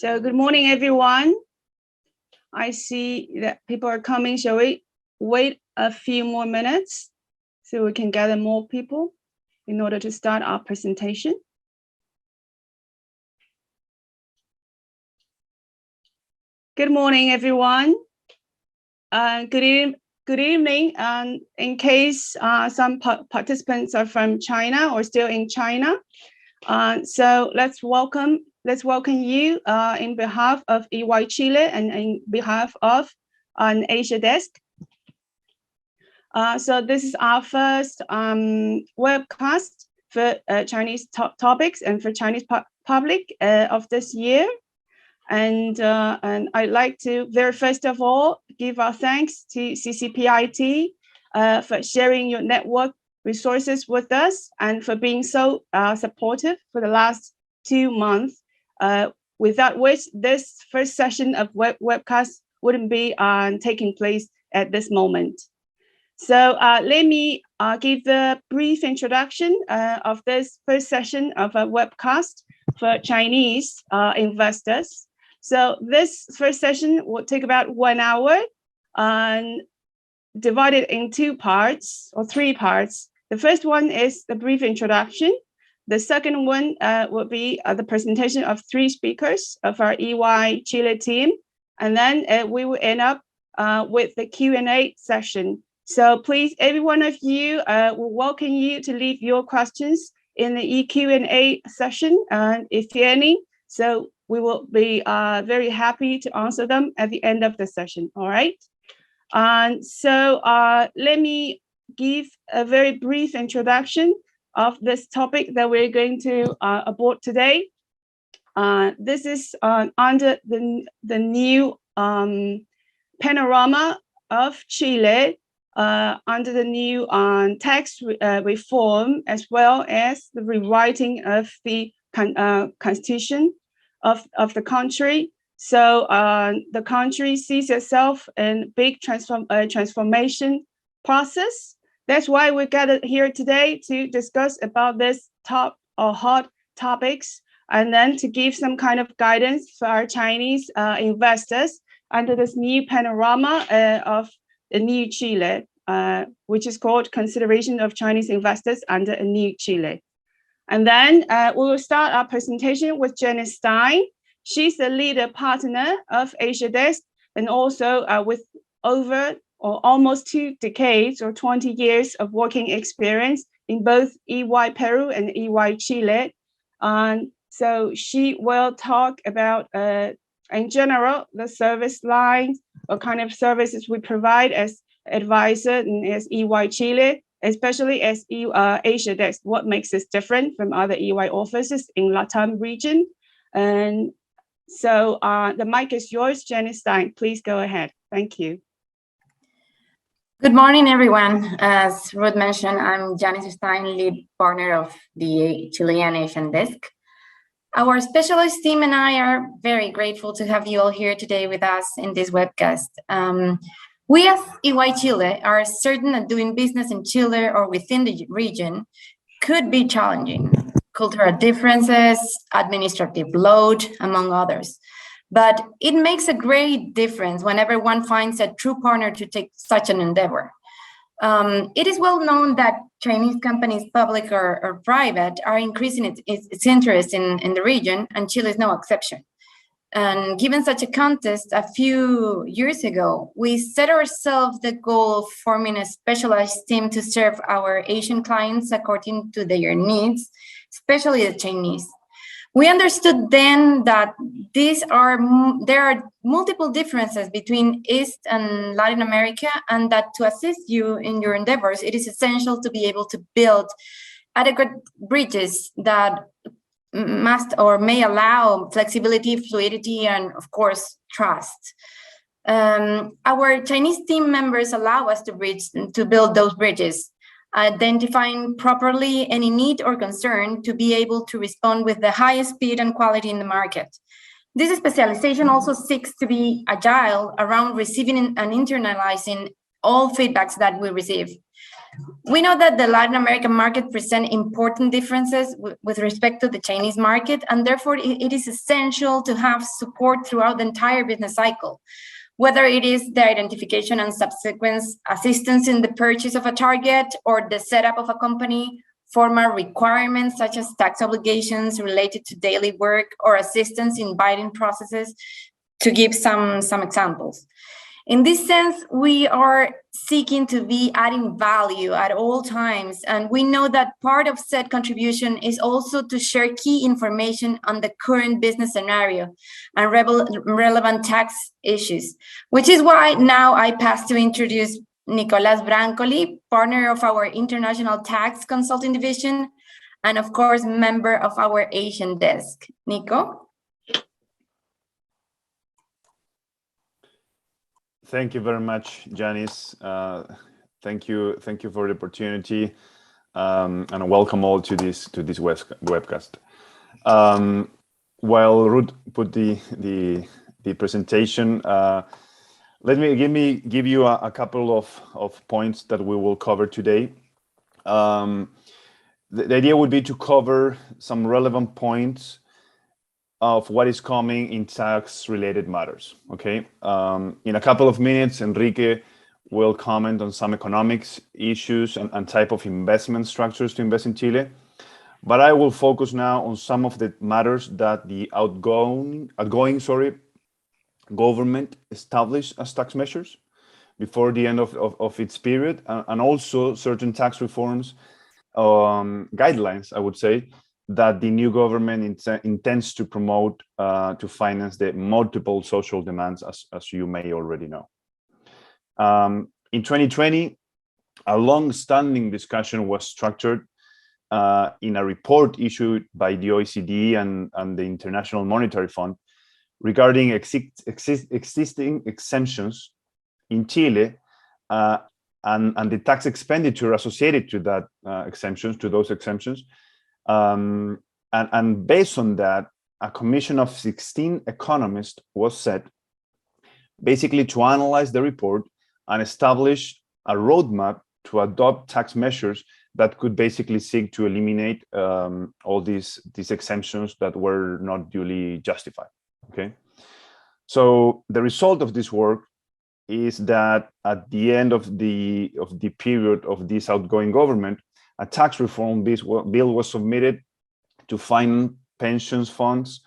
So good morning, everyone. I see that people are coming. Shall we wait a few more minutes so we can gather more people in order to start our presentation? Good morning, everyone. Good evening. In case some participants are from China or still in China, so let's welcome you in behalf of EY Chile and in behalf of an Asia desk. So this is our first webcast for Chinese topics and for Chinese public of this year. And I'd like to very first of all give our thanks to CCPIT for sharing your network resources with us and for being so supportive for the last 2 months, without which this first session of webcast wouldn't be taking place at this moment. So let me give the brief introduction of this first session of a webcast for Chinese investors. So this first session will take about 1 hour and divided in 2 parts or 3 parts. The first one is the brief introduction. The second one will be the presentation of 3 speakers of our EY Chile team. And then we will end up with the Q&A session. So please, every one of you, will welcome you to leave your questions in the Q&A session, if any. So we will be very happy to answer them at the end of the session, all right? And so let me give a very brief introduction of this topic that we're going to abort today. This is under the new panorama of Chile, under the new tax reform, as well as the rewriting of the constitution of the country. So the country sees itself in big transformation process. That's why we gathered here today to discuss about this top or hot topics, and then to give some kind of guidance for our Chinese investors under this new panorama of the new Chile, which is called Consideration of Chinese Investors under a New Chile. And then we will start our presentation with Jenny Stein. She's the leader partner of Asia Desk, and also with over or almost 2 decades or 20 years of working experience in both EY Peru and EY Chile. So she will talk about, in general, the service lines, what kind of services we provide as advisor and as EY Chile, especially as Asia Desk, what makes us different from other EY offices in LATAM region. And so the mic is yours, Jenny Stein. Please go ahead. Thank you. Good morning, everyone. As Ruth mentioned, I'm Janice Stein, lead partner of the Chilean Asian Desk. Our specialist team and I are very grateful to have you all here today with us in this webcast. We as EY Chile are certain that doing business in Chile or within the region could be challenging. Cultural differences, administrative load, among others. But it makes a great difference whenever one finds a true partner to take such an endeavor. It is well known that Chinese companies, public or private, are increasing its interest in the region, and Chile is no exception. And given such a context, a few years ago, we set ourselves the goal of forming a specialized team to serve our Asian clients according to their needs, especially the Chinese. We understood then that there are multiple differences between East and Latin America, and that to assist you in your endeavors, it is essential to be able to build adequate bridges that must or may allow flexibility, fluidity, and of course, trust. Our Chinese team members allow us to build those bridges, identifying properly any need or concern to be able to respond with the highest speed and quality in the market. This specialization also seeks to be agile around receiving and internalizing all feedbacks that we receive. We know that the Latin American market presents important differences with respect to the Chinese market, and therefore it is essential to have support throughout the entire business cycle, whether it is the identification and subsequent assistance in the purchase of a target or the setup of a company, formal requirements such as tax obligations related to daily work or assistance in bidding processes, to give some examples. In this sense, we are seeking to be adding value at all times, and we know that part of said contribution is also to share key information on the current business scenario and relevant tax issues, which is why now I pass to introduce Nicolas Brancoli, partner of our International Tax Consulting Division, and of course, member of our Asian desk. Nico? Thank you very much, Janice. Thank you for the opportunity, and welcome all to this webcast. While Ruth put the presentation, let me give you a couple of points that we will cover today. The idea would be to cover some relevant points of what is coming in tax-related matters, okay? In a couple of minutes, Enrique will comment on some economics issues and type of investment structures to invest in Chile. But I will focus now on some of the matters that the outgoing government established as tax measures before the end of its period, and also certain tax reforms guidelines, I would say, that the new government intends to promote to finance the multiple social demands, as you may already know. In 2020, a long-standing discussion was structured in a report issued by the OECD and the International Monetary Fund regarding existing exemptions in Chile and the tax expenditure associated to that those exemptions. And based on that, a commission of 16 economists was set basically to analyze the report and establish a roadmap to adopt tax measures that could basically seek to eliminate all these exemptions that were not duly justified. Okay, so the result of this work is that at the end of the period of this outgoing government, a tax reform bill was submitted to fund pensions funds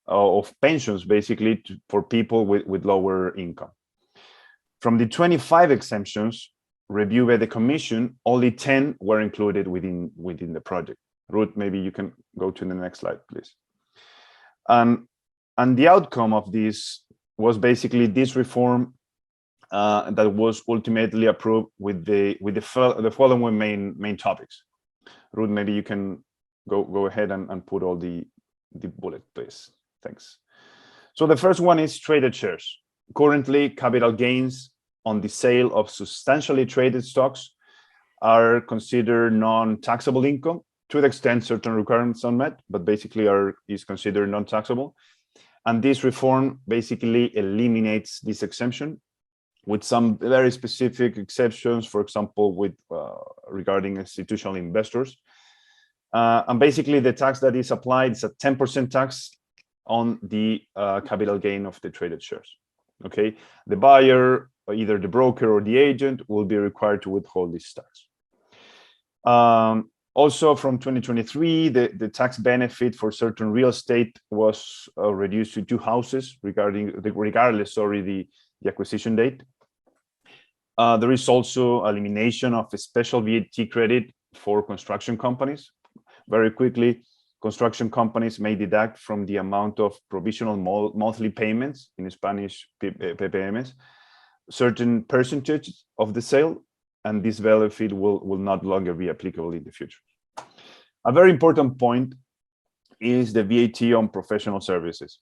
of pensions, basically for people with lower income. From the 25 exemptions reviewed by the Commission, only 10 were included within the project. Ruth, maybe you can go to the next slide, please. And the outcome of this was basically this reform that was ultimately approved with the following main topics. Ruth, maybe you can go ahead and put all the bullet, please. Thanks. So the first one is traded shares. Currently, capital gains on the sale of substantially traded stocks are considered non-taxable income to the extent certain requirements are met, but basically is considered non-taxable. And this reform basically eliminates this exemption with some very specific exceptions, for example, regarding institutional investors. And basically the tax that is applied is a 10% tax on the capital gain of the traded shares. Okay, the buyer, either the broker or the agent, will be required to withhold this tax. Also, from 2023, the tax benefit for certain real estate was reduced to 2 houses, regardless the acquisition date. There is also elimination of a special VAT credit for construction companies. Very quickly, construction companies may deduct from the amount of provisional monthly payments, in Spanish PPMs, certain percentage of the sale, and this benefit will not longer be applicable in the future. A very important point is the VAT on professional services.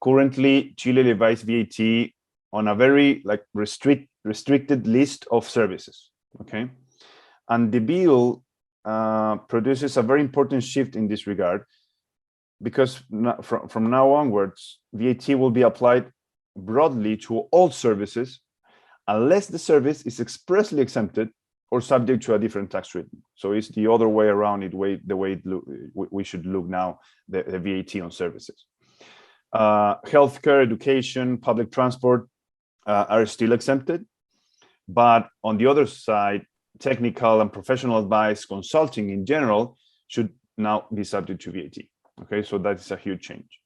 Currently, Chile levies VAT on a very restricted list of services, okay? And the bill produces a very important shift in this regard, because from now onwards, VAT will be applied broadly to all services unless the service is expressly exempted or subject to a different tax treatment. So it's the other way around, the way we should look now, the VAT on services. Healthcare, education, public transport are still exempted. But on the other side, technical and professional advice, consulting in general, should now be subject to VAT. Okay, so that is a huge change.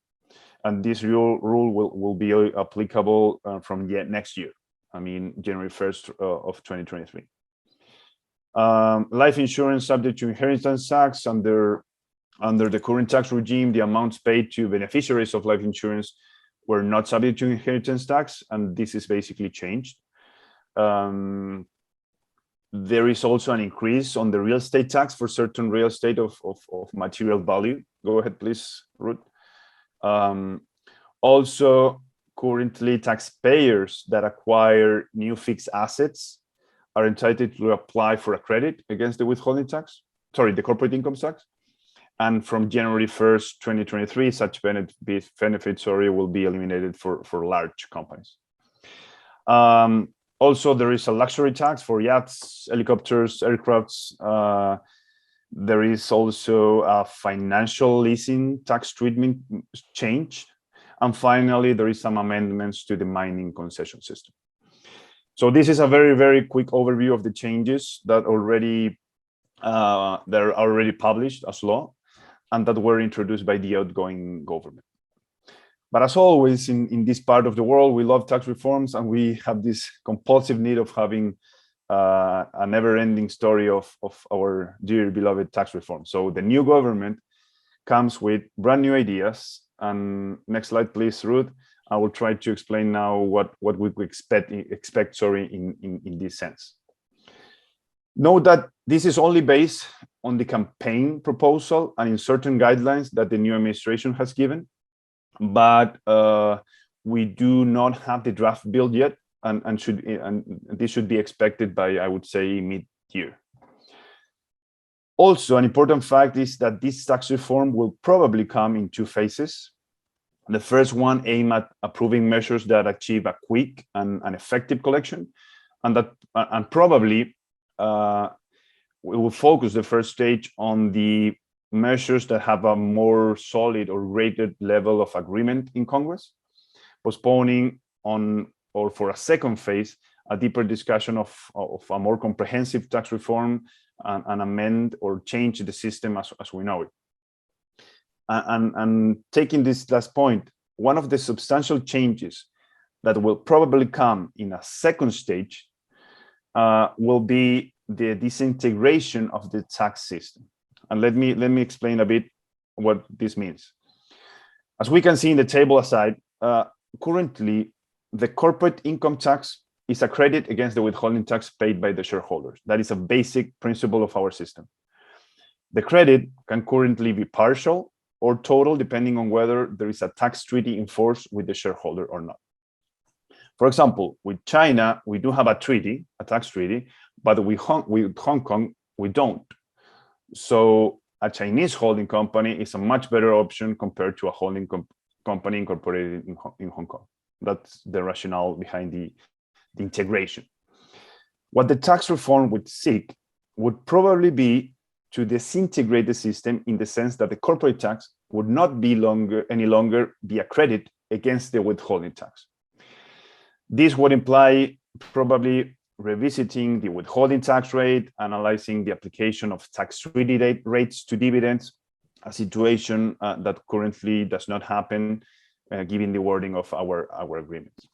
And this rule will be applicable from next year. I mean, January 1st of 2023. Life insurance subject to inheritance tax. Under the current tax regime, the amounts paid to beneficiaries of life insurance were not subject to inheritance tax, and this is basically changed. There is also an increase on the real estate tax for certain real estate of material value. Go ahead, please, Ruth. Also, currently, taxpayers that acquire new fixed assets are entitled to apply for a credit against the withholding tax, the corporate income tax. And from January 1st, 2023, such benefits will be eliminated for large companies. Also, there is a luxury tax for yachts, helicopters, aircrafts. There is also a financial leasing tax treatment change. And finally, there is some amendments to the mining concession system. So this is a very, very quick overview of the changes that are already published as law and that were introduced by the outgoing government. But as always, in this part of the world, we love tax reforms, and we have this compulsive need of having a never-ending story of our dear beloved tax reform. So the new government comes with brand new ideas. And next slide, please, Ruth. I will try to explain now what we expect in this sense. Note that this is only based on the campaign proposal and in certain guidelines that the new administration has given. But we do not have the draft bill yet, and this should be expected by, I would say, mid-year. Also, an important fact is that this tax reform will probably come in two phases. The first one aimed at approving measures that achieve a quick and effective collection, and probably we will focus the first stage on the measures that have a more solid or rated level of agreement in Congress, postponing or for a second phase, a deeper discussion of a more comprehensive tax reform and amend or change the system as we know it. And taking this last point, one of the substantial changes that will probably come in a second stage will be the disintegration of the tax system. And let me explain a bit what this means. As we can see in the table aside, currently the corporate income tax is a credit against the withholding tax paid by the shareholders. That is a basic principle of our system. The credit can currently be partial or total, depending on whether there is a tax treaty in force with the shareholder or not. For example, with China, we do have a tax treaty, but with Hong Kong, we don't. So a Chinese holding company is a much better option compared to a holding company incorporated in Hong Kong. That's the rationale behind the integration. What the tax reform would seek would probably be to disintegrate the system in the sense that the corporate tax would not be any longer be a credit against the withholding tax. This would imply probably revisiting the withholding tax rate, analyzing the application of tax treaty rates to dividends, a situation that currently does not happen given the wording of our agreements.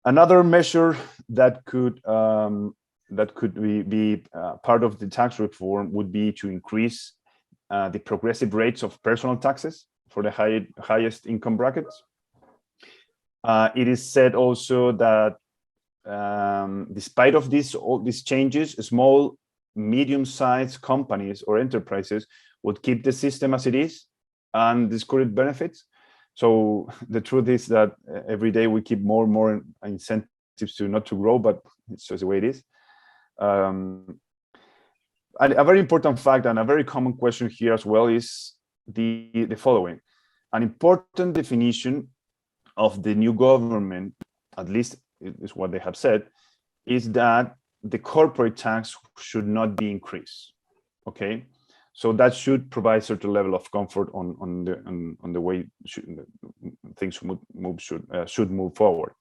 Another measure that could be part of the tax reform would be to increase the progressive rates of personal taxes for the highest income brackets. It is said also that despite of all these changes, small, medium-sized companies or enterprises would keep the system as it is and discourage benefits. So the truth is that every day we keep more and more incentives to not to grow, but it's just the way it is. And a very important fact and a very common question here as well is the following. An important definition of the new government, at least is what they have said, is that the corporate tax should not be increased. Okay, so that should provide certain level of comfort on the way things should move forward.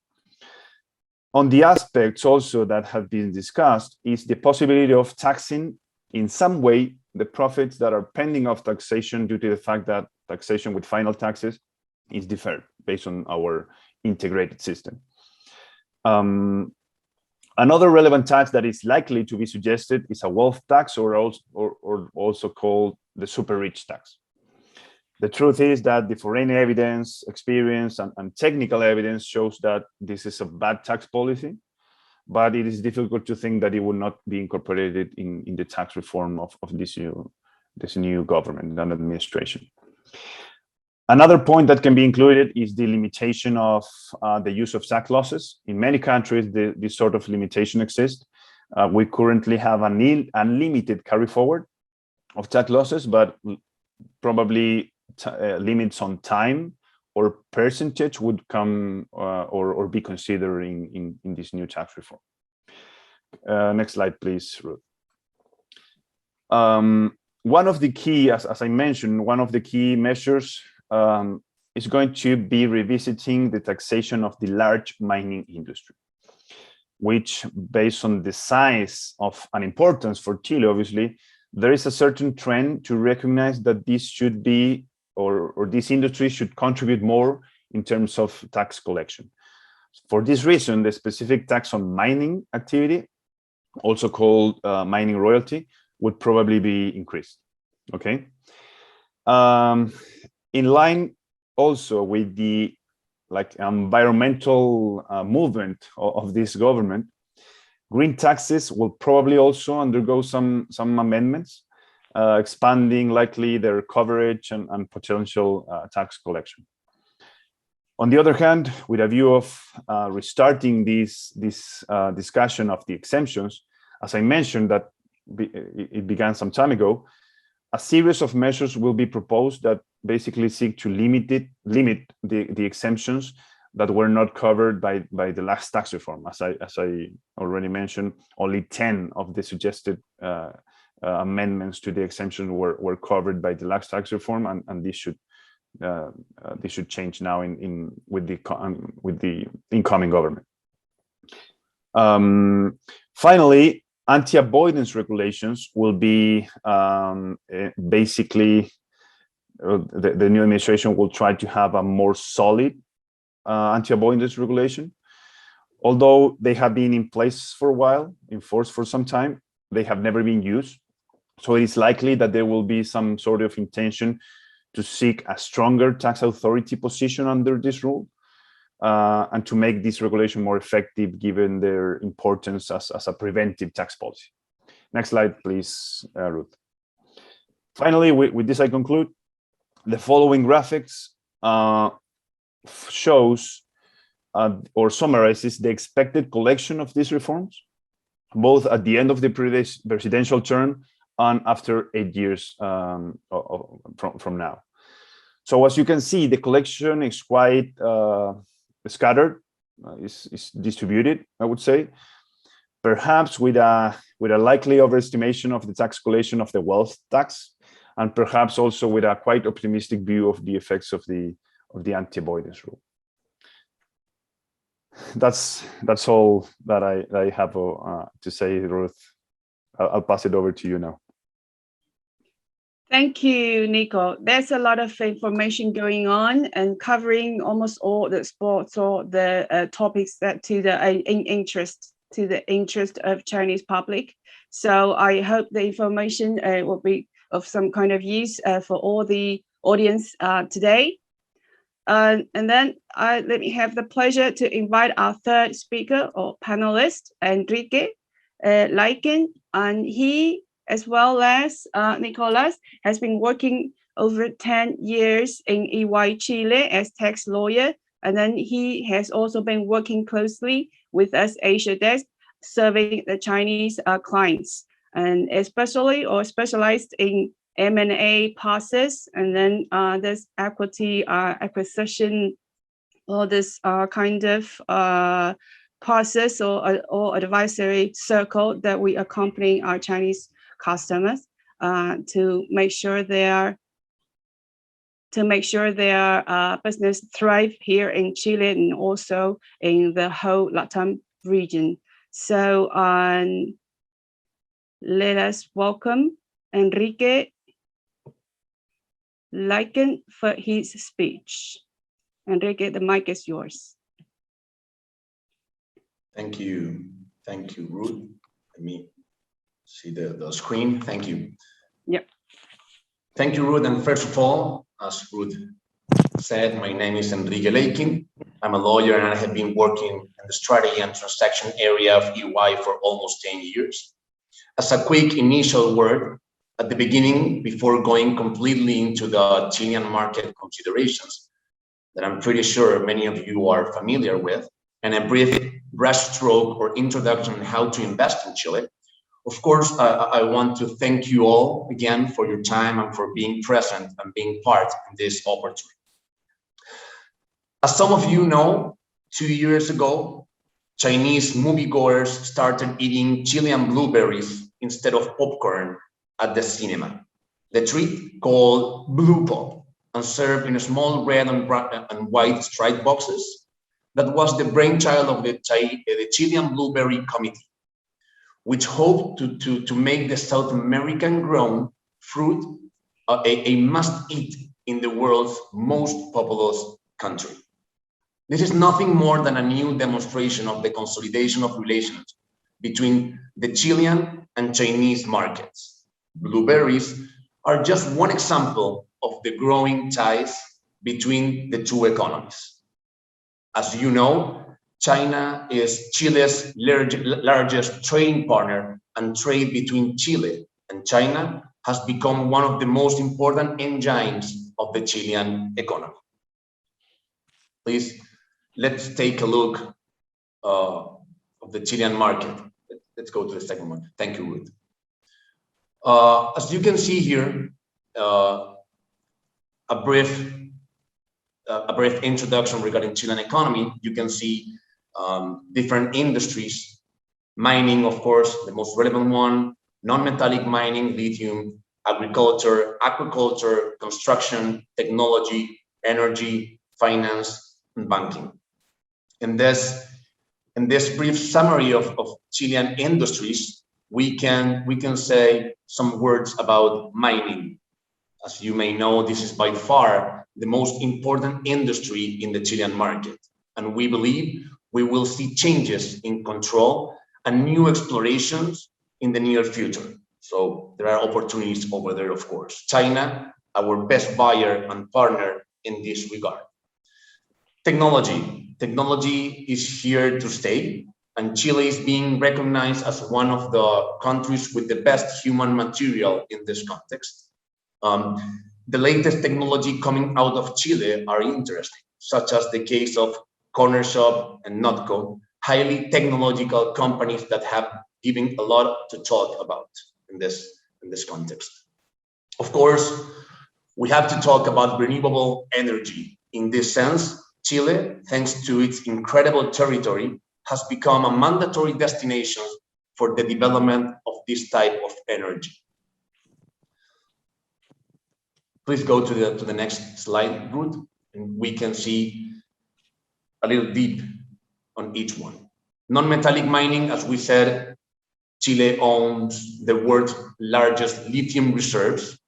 On the aspects also that have been discussed is the possibility of taxing in some way the profits that are pending of taxation due to the fact that taxation with final taxes is deferred based on our integrated system. Another relevant tax that is likely to be suggested is a wealth tax, or also called the super rich tax. The truth is that the foreign evidence, experience, and technical evidence shows that this is a bad tax policy, but it is difficult to think that it would not be incorporated in the tax reform of this new government and administration. Another point that can be included is the limitation of the use of tax losses. In many countries, this sort of limitation exists. We currently have an unlimited carry forward of tax losses, but probably limits on time or percentage would come or be considered in this new tax reform. Next slide, please, Ruth. One of the key, as I mentioned, one of the key measures is going to be revisiting the taxation of the large mining industry, which, based on the size of and importance for Chile, obviously, there is a certain trend to recognize that this should be, or this industry should contribute more in terms of tax collection. For this reason, the specific tax on mining activity, also called mining royalty, would probably be increased. Okay. In line also with the environmental movement of this government, green taxes will probably also undergo some amendments, expanding likely their coverage and potential tax collection. On the other hand, with a view of restarting this discussion of the exemptions, as I mentioned that it began some time ago, a series of measures will be proposed that basically seek to limit the exemptions that were not covered by the last tax reform. As I already mentioned, only 10 of the suggested amendments to the exemption were covered by the last tax reform, and this should change now with the incoming government. Finally, anti-avoidance regulations will be basically the new administration will try to have a more solid anti-avoidance regulation. Although they have been in place for a while, in force for some time, they have never been used. So it is likely that there will be some sort of intention to seek a stronger tax authority position under this rule, and to make this regulation more effective given their importance as a preventive tax policy. Next slide, please, Ruth. Finally, with this I conclude. The following graphics shows or summarizes the expected collection of these reforms, both at the end of the presidential term and after 8 years from now. So as you can see, the collection is quite scattered, is distributed, I would say, perhaps with a likely overestimation of the tax collection of the wealth tax, and perhaps also with a quite optimistic view of the effects of the anti-avoidance rule. That's all that I have to say, Ruth. I'll pass it over to you now. Thank you, Nico. There's a lot of information going on and covering almost all the sports or the topics that to the interest of Chinese public. So I hope the information will be of some kind of use for all the audience today. And then let me have the pleasure to invite our third speaker or panelist, Enrique Lichen, and he, as well as Nicolas, has been working over 10 years in EY Chile as tax lawyer. And then he has also been working closely with us Asia Desk, serving the Chinese clients, and especially or specialized in M&A process, and then this equity acquisition, all this kind of process or advisory circle that we accompany our Chinese customers to make sure their business thrive here in Chile and also in the whole LATAM region. So let us welcome Enrique Lycan for his speech. Enrique, the mic is yours. Thank you, Ruth. Let me see the screen. Thank you. Yep. Thank you, Ruth. And first of all, as Ruth said, my name is Enrique Lycan. I'm a lawyer and I have been working in the strategy and transaction area of EY for almost 10 years. As a quick initial word at the beginning, before going completely into the Chilean market considerations that I'm pretty sure many of you are familiar with, and a brief brushstroke or introduction on how to invest in Chile. Of course, I want to thank you all again for your time and for being present and being part in this opportunity. As some of you know, 2 years ago, Chinese moviegoers started eating Chilean blueberries instead of popcorn at the cinema. The treat, called Blue Pop, and served in small red and white striped boxes, that was the brainchild of the Chilean Blueberry Committee, which hoped to make the South American grown fruit a must-eat in the world's most populous country. This is nothing more than a new demonstration of the consolidation of relations between the Chilean and Chinese markets. Blueberries are just one example of the growing ties between the two economies. As you know, China is Chile's largest trading partner, and trade between Chile and China has become one of the most important engines of the Chilean economy. Please, let's take a look of the Chilean market. Let's go to the second one. Thank you, Ruth. As you can see here, a brief introduction regarding Chilean economy. You can see different industries. Mining, of course, the most relevant one, non-metallic mining, lithium, agriculture, aquaculture, construction, technology, energy, finance, and banking. In this brief summary of Chilean industries, we can say some words about mining. As you may know, this is by far the most important industry in the Chilean market, and we believe we will see changes in control and new explorations in the near future. So there are opportunities over there, of course. China, our best buyer and partner in this regard. Technology is here to stay, and Chile is being recognized as one of the countries with the best human material in this context. The latest technology coming out of Chile are interesting, such as the case of Corner Shop and Notco, highly technological companies that have given a lot to talk about in this context. Of course, we have to talk about renewable energy. In this sense, Chile, thanks to its incredible territory, has become a mandatory destination for the development of this type of energy. Please go to the next slide, Ruth, and we can see a little deep on each one. Non-metallic mining, as we said, Chile owns the world's largest lithium reserves.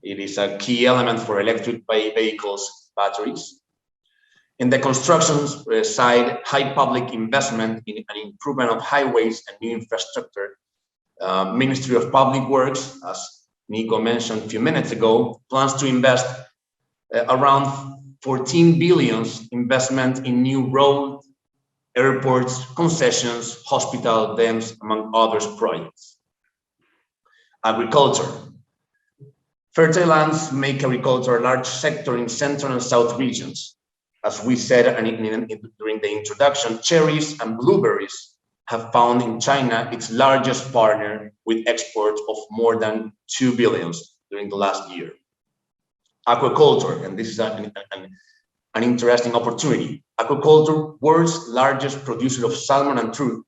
It is a key element for electric vehicles batteries. In the construction side, high public investment in an improvement of highways and new infrastructure. Ministry of Public Works, as Nico mentioned a few minutes ago, plans to invest around 14 billion investment in new roads, airports, concessions, hospital, dams, among others projects. Agriculture. Fertile lands make agriculture a large sector in central and south regions. As we said during the introduction, cherries and blueberries have found in China its largest partner with exports of more than 2 billion during the last year. Aquaculture, and this is an interesting opportunity. Aquaculture, world's largest producer of salmon and trout.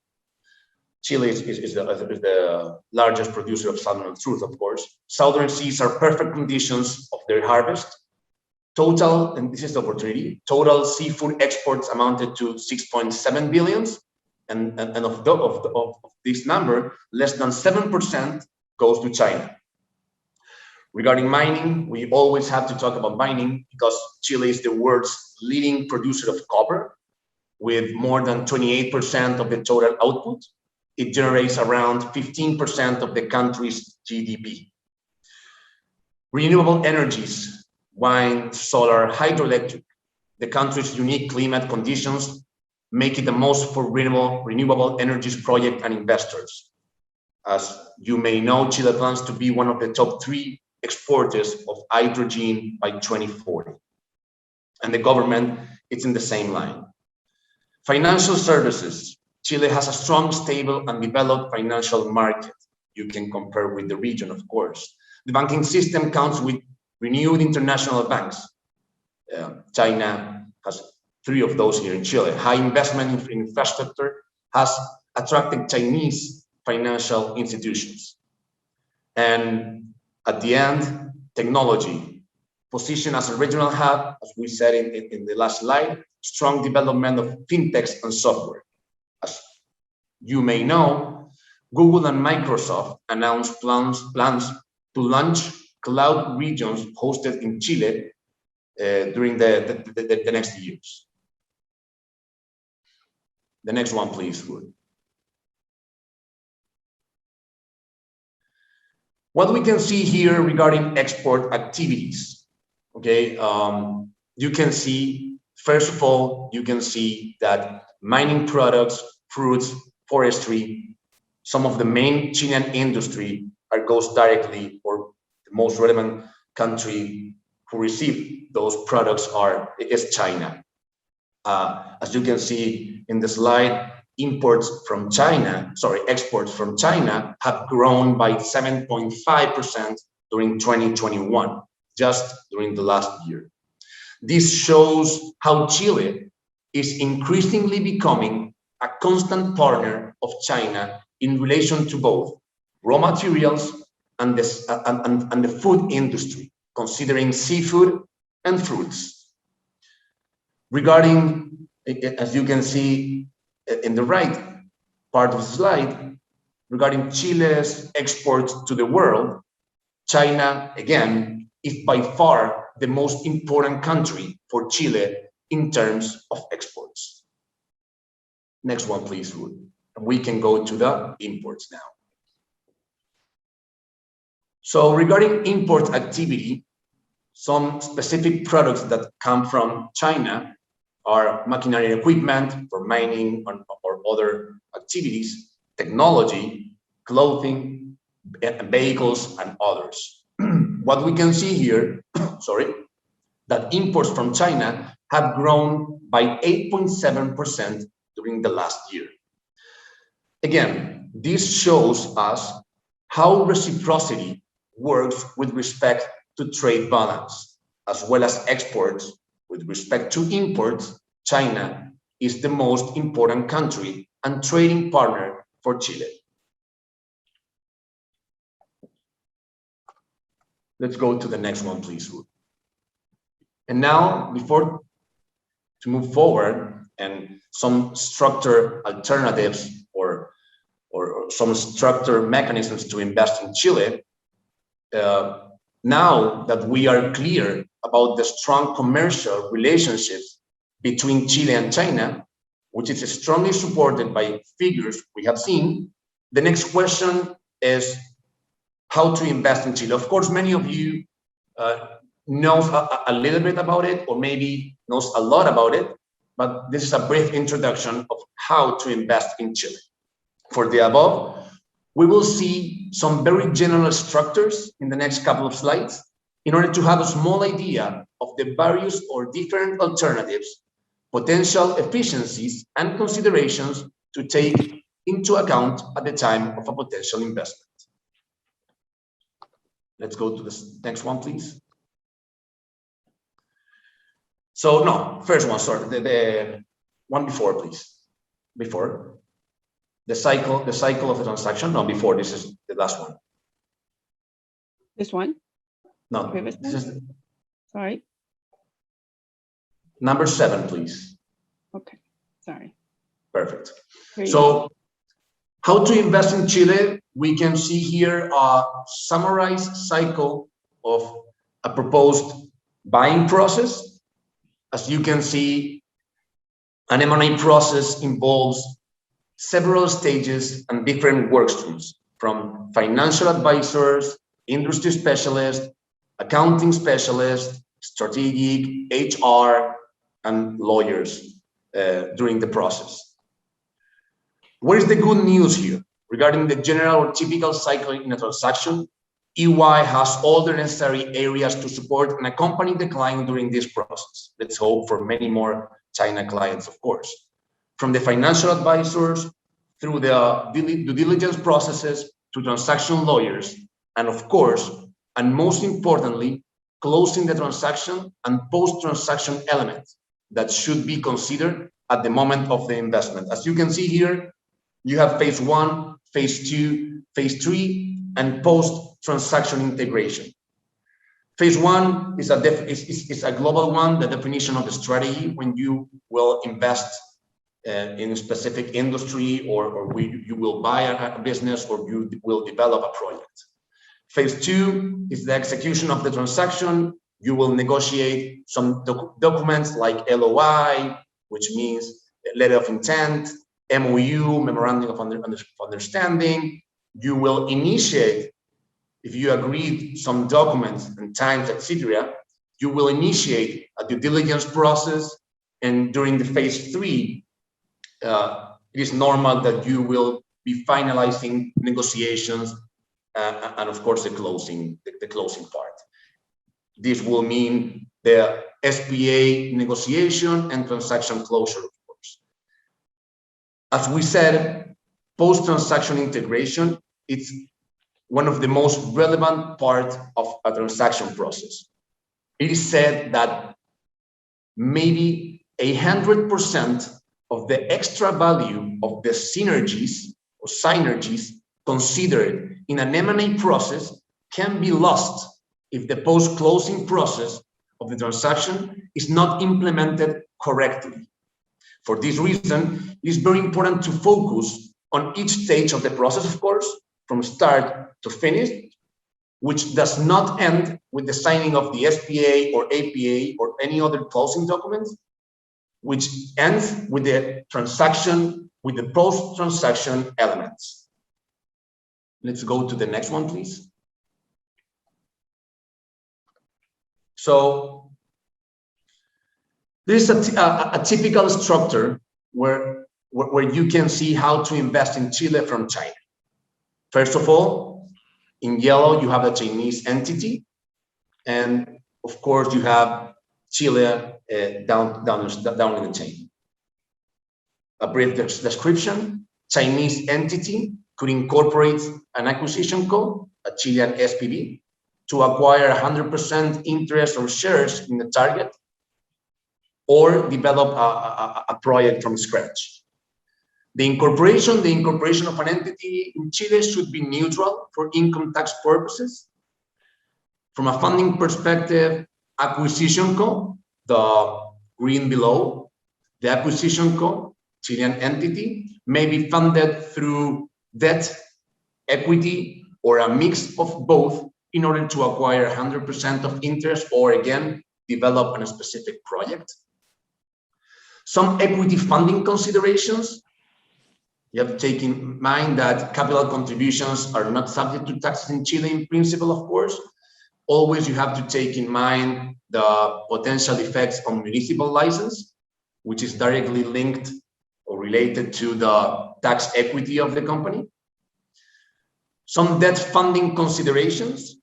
Chile is the largest producer of salmon and trout, of course. Southern seas are perfect conditions of their harvest. Total, and this is the opportunity, total seafood exports amounted to 6.7 billions. And of this number, less than 7% goes to China. Regarding mining, we always have to talk about mining because Chile is the world's leading producer of copper with more than 28% of the total output. It generates around 15% of the country's GDP. Renewable energies, wind, solar, hydroelectric, the country's unique climate conditions make it the most for renewable energies project and investors. As you may know, Chile plans to be one of the top 3 exporters of hydrogen by 2040. And the government, it's in the same line. Financial services, Chile has a strong, stable, and developed financial market. You can compare with the region, of course. The banking system counts with renewed international banks. China has 3 of those here in Chile. High investment in infrastructure has attracted Chinese financial institutions. And at the end, technology, positioned as a regional hub, as we said in the last slide, strong development of fintechs and software. As you may know, Google and Microsoft announced plans to launch cloud regions hosted in Chile during the next years. The next one, please, Ruth. What we can see here regarding export activities, okay, you can see, first of all, you can see that mining products, fruits, forestry, some of the main Chilean industry goes directly, or the most relevant country who receive those products is China. As you can see in the slide, exports from China have grown by 7.5% during 2021, just during the last year. This shows how Chile is increasingly becoming a constant partner of China in relation to both raw materials and the food industry, considering seafood and fruits. Regarding, as you can see in the right part of the slide, regarding Chile's exports to the world, China, again, is by far the most important country for Chile in terms of exports. Next one, please, Ruth. We can go to the imports now. So regarding import activity, some specific products that come from China are machinery and equipment for mining or other activities, technology, clothing, vehicles, and others. What we can see here, that imports from China have grown by 8.7% during the last year. Again, this shows us how reciprocity works with respect to trade balance, as well as exports. With respect to imports, China is the most important country and trading partner for Chile. Let's go to the next one, please, Ruth. And now, before to move forward and some structure alternatives or some structure mechanisms to invest in Chile, now that we are clear about the strong commercial relationships between Chile and China, which is strongly supported by figures we have seen, the next question is how to invest in Chile. Of course, many of you knows a little bit about it, or maybe knows a lot about it, but this is a brief introduction of how to invest in Chile. For the above, we will see some very general structures in the next couple of slides in order to have a small idea of the various or different alternatives, potential efficiencies, and considerations to take into account at the time of a potential investment. Let's go to the next one, please. So no, first one, sorry, the one before, please. Before. The cycle of the transaction. No, before, this is the last one. This one? No, Previous this one? is Sorry. number 7, please. Okay, sorry. Perfect. Previous. So how to invest in Chile? We can see here a summarized cycle of a proposed buying process. As you can see, an M&A process involves several stages and different work streams, from financial advisors, industry specialists, accounting specialists, strategic, HR, and lawyers during the process. What is the good news here? Regarding the general or typical cycle in a transaction, EY has all the necessary areas to support and accompany the client during this process. Let's hope for many more China clients, of course. From the financial advisors, through the due diligence processes, to transaction lawyers, and of course, and most importantly, closing the transaction and post-transaction elements that should be considered at the moment of the investment. As you can see here, you have phase 1, phase 2, phase 3, and post-transaction integration. Phase 1 is a global one, the definition of the strategy when you will invest in a specific industry, or you will buy a business, or you will develop a project. Phase 2 is the execution of the transaction. You will negotiate some documents like LOI, which means letter of intent, MOU, memorandum of understanding. You will initiate, if you agreed some documents and times, etc., you will initiate a due diligence process. And during the phase 3, it is normal that you will be finalizing negotiations and of course the closing part. This will mean the SPA negotiation and transaction closure, of course. As we said, post-transaction integration, it's one of the most relevant parts of a transaction process. It is said that maybe 100% of the extra value of the synergies considered in an M&A process can be lost if the post-closing process of the transaction is not implemented correctly. For this reason, it is very important to focus on each stage of the process, of course, from start to finish, which does not end with the signing of the SPA or APA or any other closing documents, which ends with the transaction, with the post-transaction elements. Let's go to the next one, please. So this is a typical structure where you can see how to invest in Chile from China. First of all, in yellow, you have a Chinese entity. And of course, you have Chile down in the chain. A brief description: Chinese entity could incorporate an acquisition co, a Chilean SPV, to acquire 100% interest or shares in the target, or develop a project from scratch. The incorporation of an entity in Chile should be neutral for income tax purposes. From a funding perspective, acquisition co, the green below, the acquisition co, Chilean entity, may be funded through debt, equity, or a mix of both in order to acquire 100% of interest, or again, develop on a specific project. Some equity funding considerations. You have to take in mind that capital contributions are not subject to taxes in Chile in principle, of course. Always you have to take in mind the potential effects on municipal license, which is directly linked or related to the tax equity of the company. Some debt funding considerations.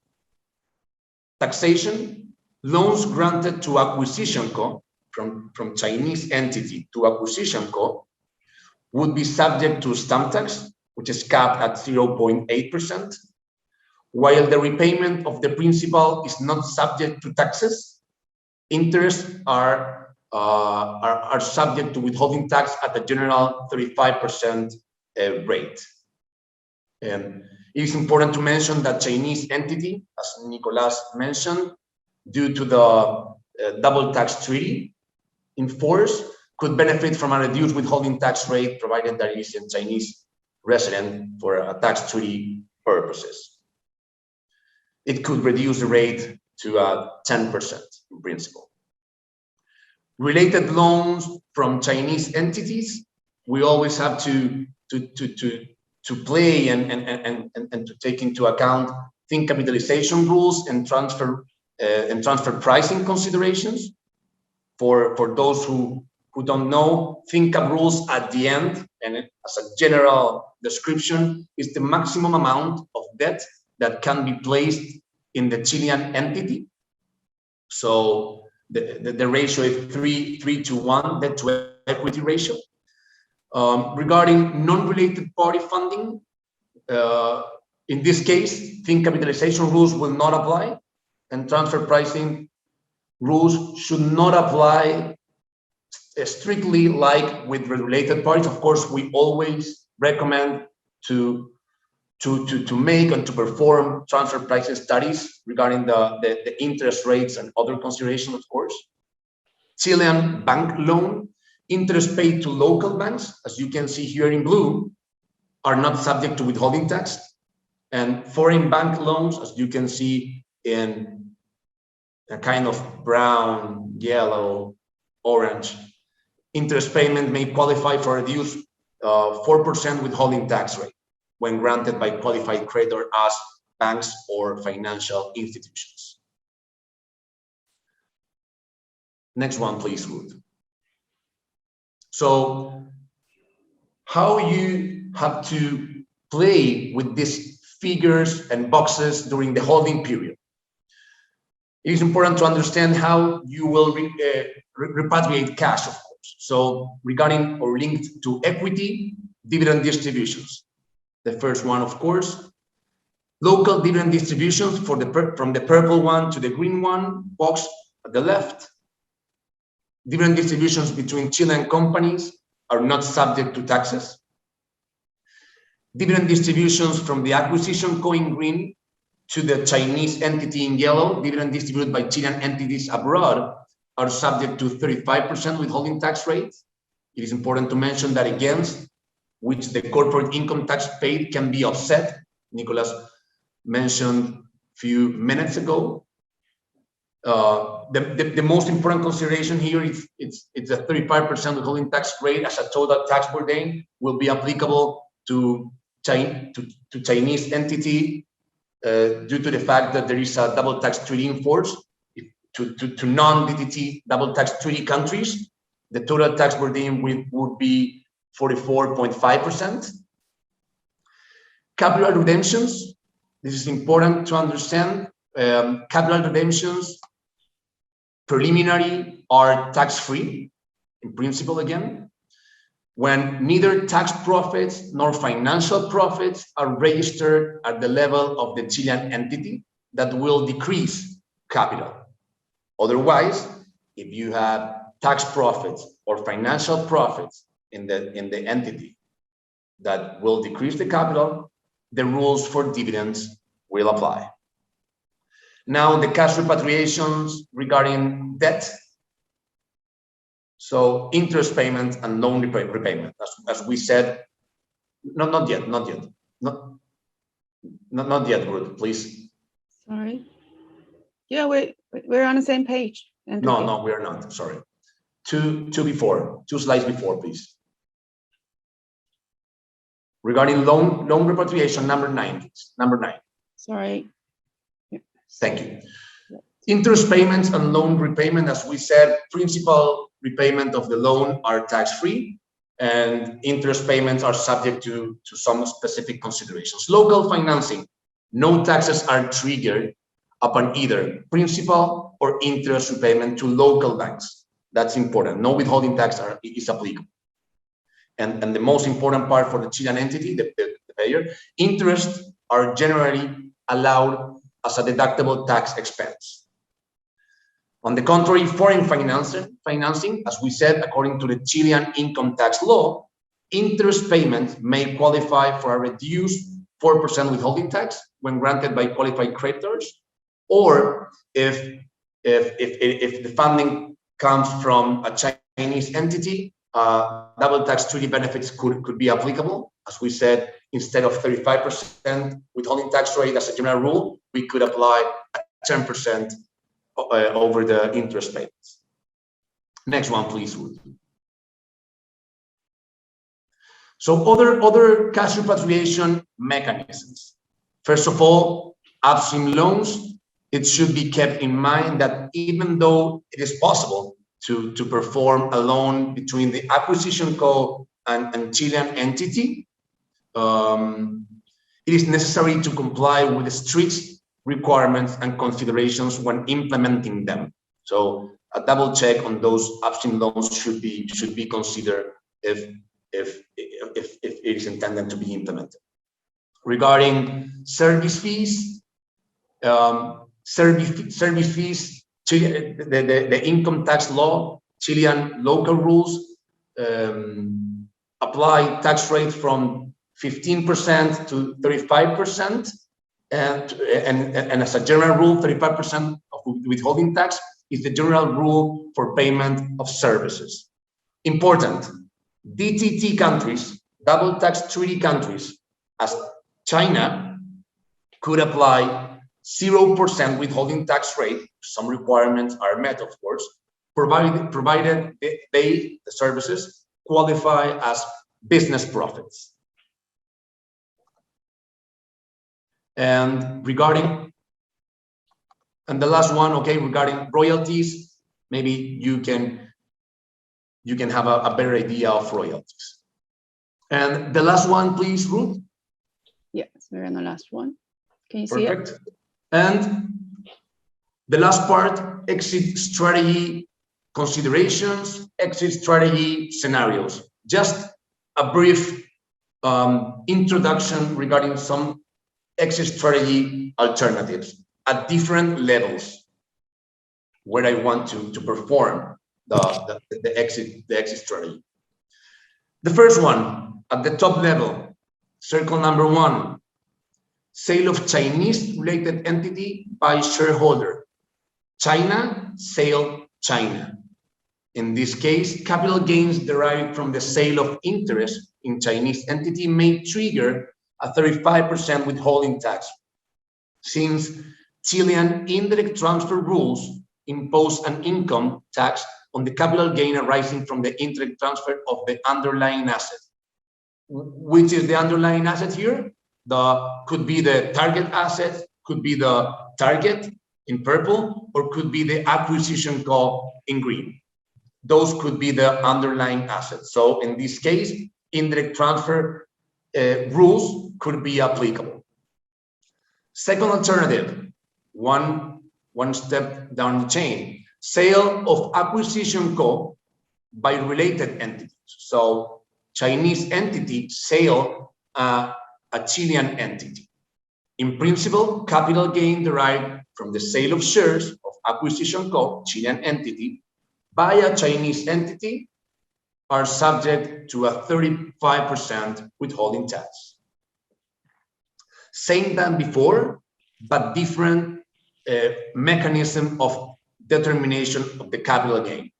Taxation, loans granted to acquisition co, from Chinese entity to acquisition co, would be subject to stamp tax, which is capped at 0.8%, while the repayment of the principal is not subject to taxes. Interests are are subject to withholding tax at the general 35% rate. It is important to mention that Chinese entity, as Nicolas mentioned, due to the double tax treaty in force, could benefit from a reduced withholding tax rate, provided that it is a Chinese resident for a tax treaty purposes. It could reduce the rate to 10% in principle. Related loans from Chinese entities, we always have to play and to take into account thin capitalization rules and transfer pricing considerations. For those who don't know, thin cap rules at the end, and as a general description, is the maximum amount of debt that can be placed in the Chilean entity. So the ratio is 3 to 1 debt to equity ratio. Regarding non-related party funding, in this case, thin capitalization rules will not apply, and transfer pricing rules should not apply strictly like with related parties. Of course, we always recommend to make and to perform transfer pricing studies regarding the interest rates and other considerations, of course. Chilean bank loan, interest paid to local banks, as you can see here in blue, are not subject to withholding tax. And foreign bank loans, as you can see in a kind of brown, yellow, orange, interest payment may qualify for a reduced 4% withholding tax rate when granted by qualified creditor as banks or financial institutions. Next one, please, Ruth. So how you have to play with these figures and boxes during the holding period. It is important to understand how you will repatriate cash, of course. So regarding or linked to equity, dividend distributions. The first one, of course, local dividend distributions from the purple one to the green one, box at the left. Dividend distributions between Chilean companies are not subject to taxes. Dividend distributions from the acquisition co in green to the Chinese entity in yellow, dividend distributed by Chilean entities abroad, are subject to 35% withholding tax rate. It is important to mention that against which the corporate income tax paid can be offset. Nicolas mentioned a few minutes ago. The most important consideration here is it's a 35% withholding tax rate as a total tax burden will be applicable to Chinese entity due to the fact that there is a double tax treaty in force. To non-DDT double tax treaty countries, the total tax burden would be 44.5%. Capital redemptions, this is important to understand. Capital redemptions preliminary are tax-free in principle again, when neither tax profits nor financial profits are registered at the level of the Chilean entity, that will decrease capital. Otherwise, if you have tax profits or financial profits in the entity that will decrease the capital, the rules for dividends will apply. Now, the cash repatriations regarding debt. So interest payment and loan repayment, as we said, not yet, Ruth, please. Sorry. Yeah, we're on the same page. No, we are not. Sorry. Two slides before, please. Regarding loan repatriation, number 9, please. Number 9. Sorry. Yeah. Thank you. Interest payments and loan repayment, as we said, principal repayment of the loan are tax-free, and interest payments are subject to some specific considerations. Local financing, no taxes are triggered upon either principal or interest repayment to local banks. That's important. No withholding tax is applicable. And the most important part for the Chilean entity, the payer, interests are generally allowed as a deductible tax expense. On the contrary, foreign financing, as we said, according to the Chilean income tax law, interest payments may qualify for a reduced 4% withholding tax when granted by qualified creditors, or if the funding comes from a Chinese entity, double tax treaty benefits could be applicable. As we said, instead of 35% withholding tax rate as a general rule, we could apply 10% over the interest payments. Next one, please, Ruth. So other cash repatriation mechanisms. First of all, upstream loans. It should be kept in mind that even though it is possible to perform a loan between the acquisition co and Chilean entity, it is necessary to comply with the strict requirements and considerations when implementing them. So a double check on those upstream loans should be considered if it is intended to be implemented. Regarding service fees, the income tax law, Chilean local rules apply tax rates from 15% to 35%, and as a general rule, 35% of withholding tax is the general rule for payment of services. Important, DTT countries, double tax treaty countries, as China, could apply 0% withholding tax rate. Some requirements are met, of course, provided the services qualify as business profits. And the last one, okay, regarding royalties, maybe you can have a better idea of royalties. And the last one, please, Ruth. Yes, we're on the last one. Can you see it? Perfect. And the last part, exit strategy considerations, exit strategy scenarios. Just a brief introduction regarding some exit strategy alternatives at different levels where I want to perform the exit strategy. The first one, at the top level, circle number 1, sale of Chinese related entity by shareholder. China, sale China. In this case, capital gains derived from the sale of interest in Chinese entity may trigger a 35% withholding tax, since Chilean indirect transfer rules impose an income tax on the capital gain arising from the indirect transfer of the underlying asset. Which is the underlying asset here? Could be the target asset, could be the target in purple, or could be the acquisition co in green. Those could be the underlying assets. So in this case, indirect transfer rules could be applicable. Second alternative, one step down the chain, sale of acquisition co by related entities. So Chinese entity sale a Chilean entity. In principle, capital gain derived from the sale of shares of acquisition co, Chilean entity, by a Chinese entity are subject to a 35% withholding tax. Same than before, but different mechanism of determination of the capital gain.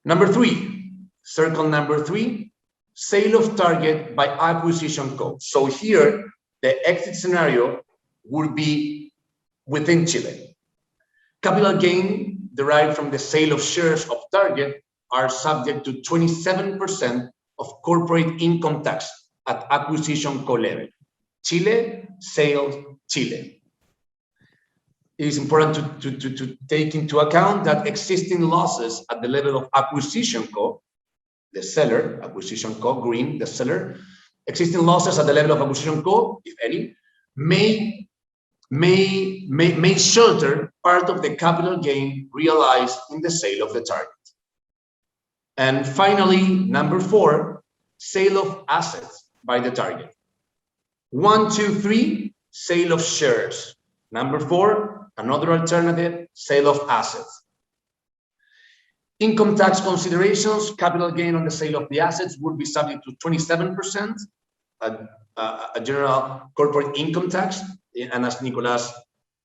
Number 3, circle number 3, sale of target by acquisition co. So here, the exit scenario would be within Chile. Capital gain derived from the sale of shares of target are subject to 27% of corporate income tax at acquisition co level. Chile, sales, Chile. It is important to take into account that existing losses at the level of acquisition co, the seller, acquisition co, green, the seller, existing losses at the level of acquisition co, if any, may shelter part of the capital gain realized in the sale of the target. And finally, number 4, sale of assets by the target. 1, 2, 3, sale of shares. Number 4, Another alternative, sale of assets. Income tax considerations, capital gain on the sale of the assets would be subject to 27%, a general corporate income tax. And as Nicolas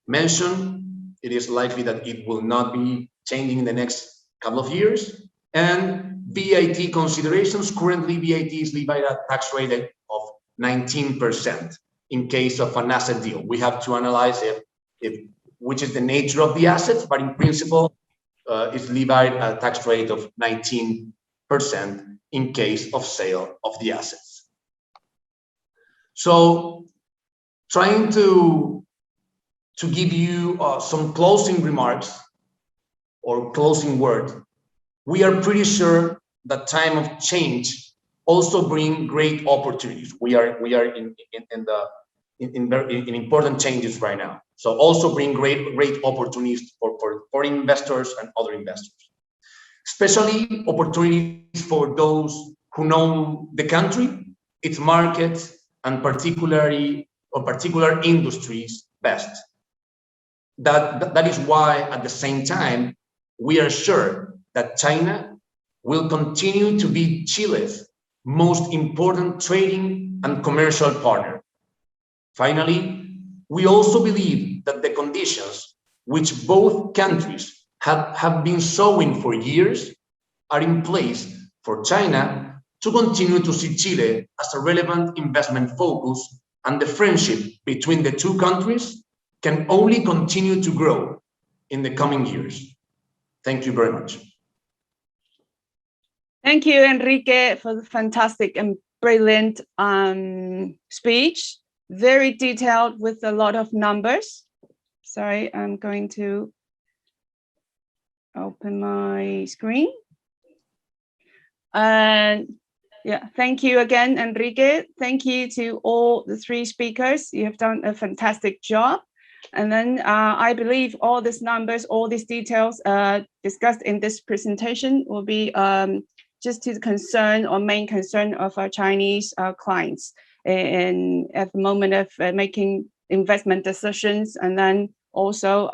mentioned, it is likely that it will not be changing in the next couple of years. And VAT considerations, currently VAT is levied at a tax rate of 19% in case of an asset deal. We have to analyze which is the nature of the assets, but in principle, it's levied at a tax rate of 19% in case of sale of the assets. So trying to give you some closing remarks or closing word, we are pretty sure that time of change also bring great opportunities. We are in important changes right now. So also bring great opportunities for foreign investors and other investors, especially opportunities for those who know the country, its markets, and particular industries best. That is why, at the same time, we are sure that China will continue to be Chile's most important trading and commercial partner. Finally, we also believe that the conditions which both countries have been showing for years are in place for China to continue to see Chile as a relevant investment focus, and the friendship between the two countries can only continue to grow in the coming years. Thank you very much. Thank you, Enrique, for the fantastic and brilliant speech. Very detailed with a lot of numbers. Sorry, I'm going to open my screen. And yeah, thank you again, Enrique. Thank you to all the three speakers. You have done a fantastic job. And then I believe all these numbers, all these details discussed in this presentation will be just to the concern or main concern of our Chinese clients and at the moment of making investment decisions, and then also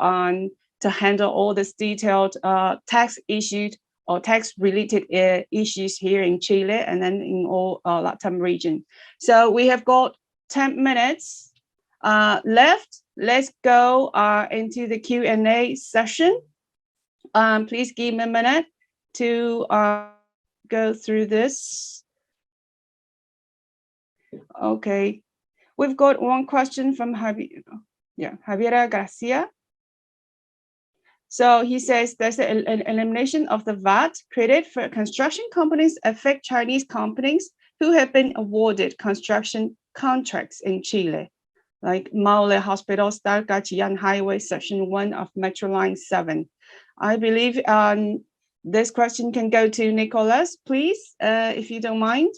to handle all this detailed tax issued or tax related issues here in Chile and then in all Latin region. So we have got 10 minutes left. Let's go into the Q&A session. Please give me a minute to go through this. Okay, we've got one question from Javiera Garcia. So he says, does an elimination of the VAT credit for construction companies affect Chinese companies who have been awarded construction contracts in Chile, like Maule Hospital, Stargachian Highway, Section 1 of Metro Line 7? I believe this question can go to Nicolas, please, if you don't mind.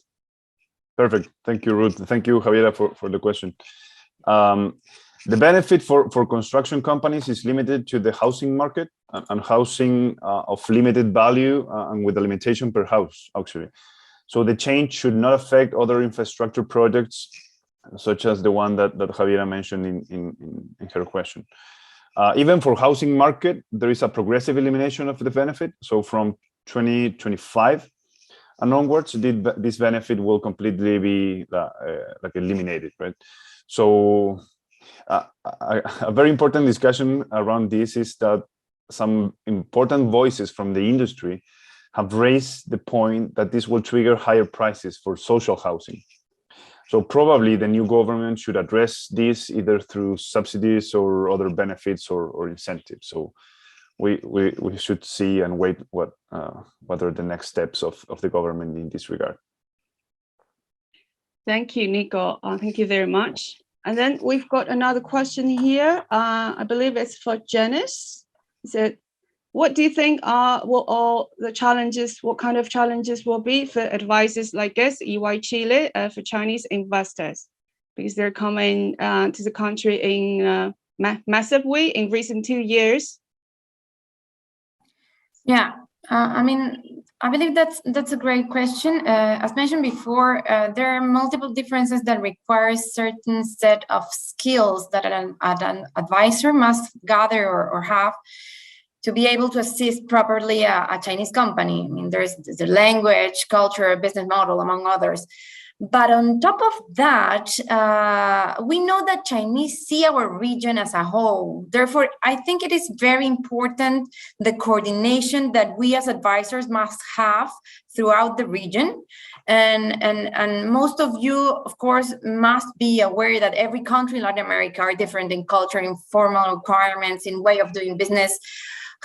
Perfect. Thank you, Ruth. Thank you, Javiera, for the question. The benefit for construction companies is limited to the housing market and housing of limited value and with a limitation per house, actually. So the change should not affect other infrastructure projects, such as the one that Javiera mentioned in her question. Even for housing market, there is a progressive elimination of the benefit. So from 2025 and onwards, this benefit will completely be like eliminated, right? So a very important discussion around this is that some important voices from the industry have raised the point that this will trigger higher prices for social housing. So probably the new government should address this either through subsidies or other benefits or incentives. So we should see and wait what are the next steps of the government in this regard. Thank you, Nico. Thank you very much. And then we've got another question here. I believe it's for Janice. It said, what do you think will all the challenges, what kind of challenges will be for advisors like us, EY Chile, for Chinese investors? Because they're coming to the country in massive way in recent 2 years. Yeah, I mean, I believe that's a great question. As mentioned before, there are multiple differences that require certain set of skills that an advisor must gather or have to be able to assist properly a Chinese company. I mean, there's the language, culture, business model, among others. But on top of that, we know that Chinese see our region as a whole. Therefore, I think it is very important the coordination that we as advisors must have throughout the region. And most of you, of course, must be aware that every country in Latin America are different in culture, in formal requirements, in way of doing business.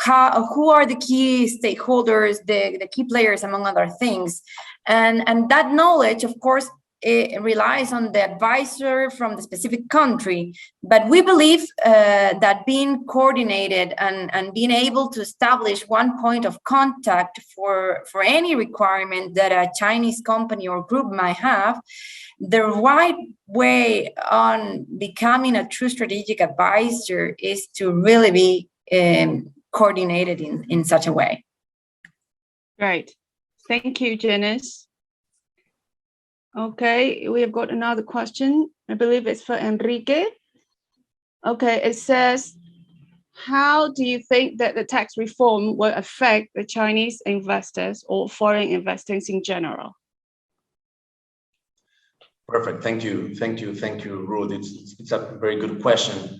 Who are the key stakeholders, the key players, among other things. And that knowledge, of course, it relies on the advisor from the specific country. But we believe that being coordinated and being able to establish one point of contact for any requirement that a Chinese company or group might have, the right way on becoming a true strategic advisor is to really be coordinated in such a way. Right. Thank you, Janice. Okay, we have got another question. I believe it's for Enrique. Okay, it says, how do you think that the tax reform will affect the Chinese investors or foreign investors in general? Perfect. Thank you, Ruth. It's a very good question.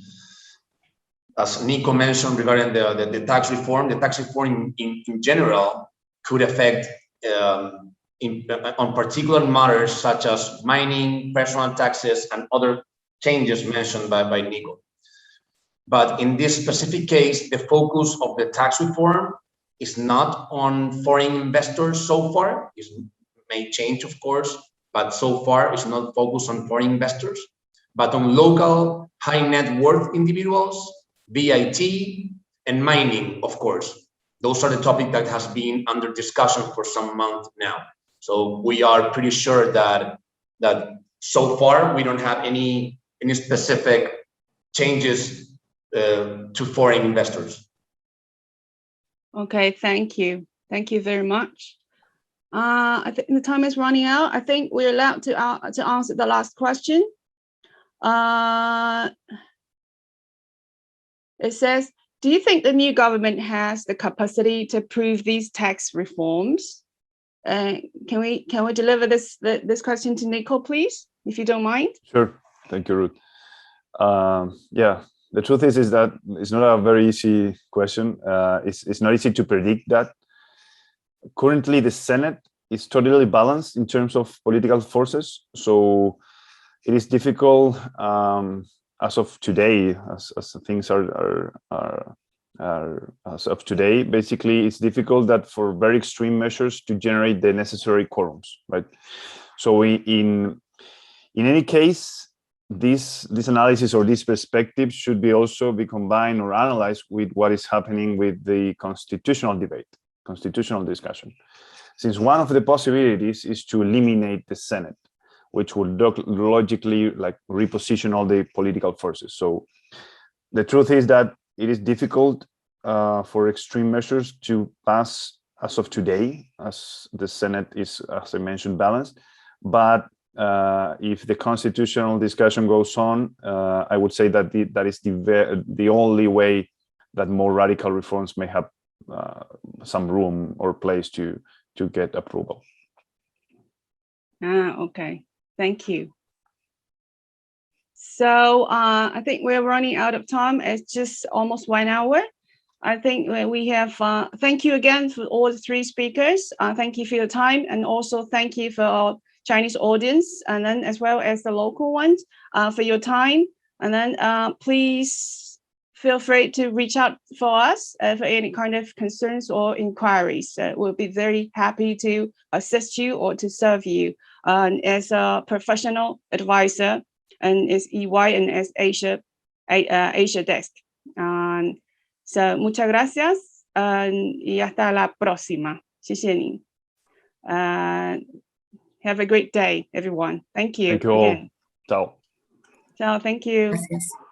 As Nico mentioned regarding the tax reform in general could affect on particular matters such as mining, personal taxes, and other changes mentioned by Nico. But in this specific case, the focus of the tax reform is not on foreign investors so far. It may change, of course, but so far it's not focused on foreign investors, but on local high net worth individuals, VAT, and mining, of course. Those are the topics that has been under discussion for some months now. So we are pretty sure that so far we don't have any specific changes to foreign investors. Okay, thank you. Thank you very much. I think the time is running out. I think we're allowed to answer the last question. It says, do you think the new government has the capacity to approve these tax reforms? Can we deliver this question to Nico, please, if you don't mind? Sure. Thank you, Ruth. Yeah, the truth is that it's not a very easy question. It's not easy to predict that. Currently, the Senate is totally balanced in terms of political forces, so it is difficult as of today, as things are as of today. Basically, it's difficult that for very extreme measures to generate the necessary quorums, right? So in any case, this analysis or this perspective should be also be combined or analyzed with what is happening with the constitutional debate, constitutional discussion. Since one of the possibilities is to eliminate the Senate, which would logically like reposition all the political forces. So the truth is that it is difficult for extreme measures to pass as of today, as the Senate is, as I mentioned, balanced. But if the constitutional discussion goes on, I would say that that is the only way that more radical reforms may have some room or place to get approval. Okay, thank you. So I think we're running out of time. It's just almost 1 hour. I think we have, thank you again for all the three speakers. Thank you for your time, and also thank you for our Chinese audience, and then as well as the local ones for your time. And then please feel free to reach out for us for any kind of concerns or inquiries. We'll be very happy to assist you or to serve you as a professional advisor, and as EY and as Asia Desk. So muchas gracias y hasta la próxima. 谢谢您. Have a great day, everyone. Thank you. Thank you all. Ciao. Ciao. Thank you. Gracias.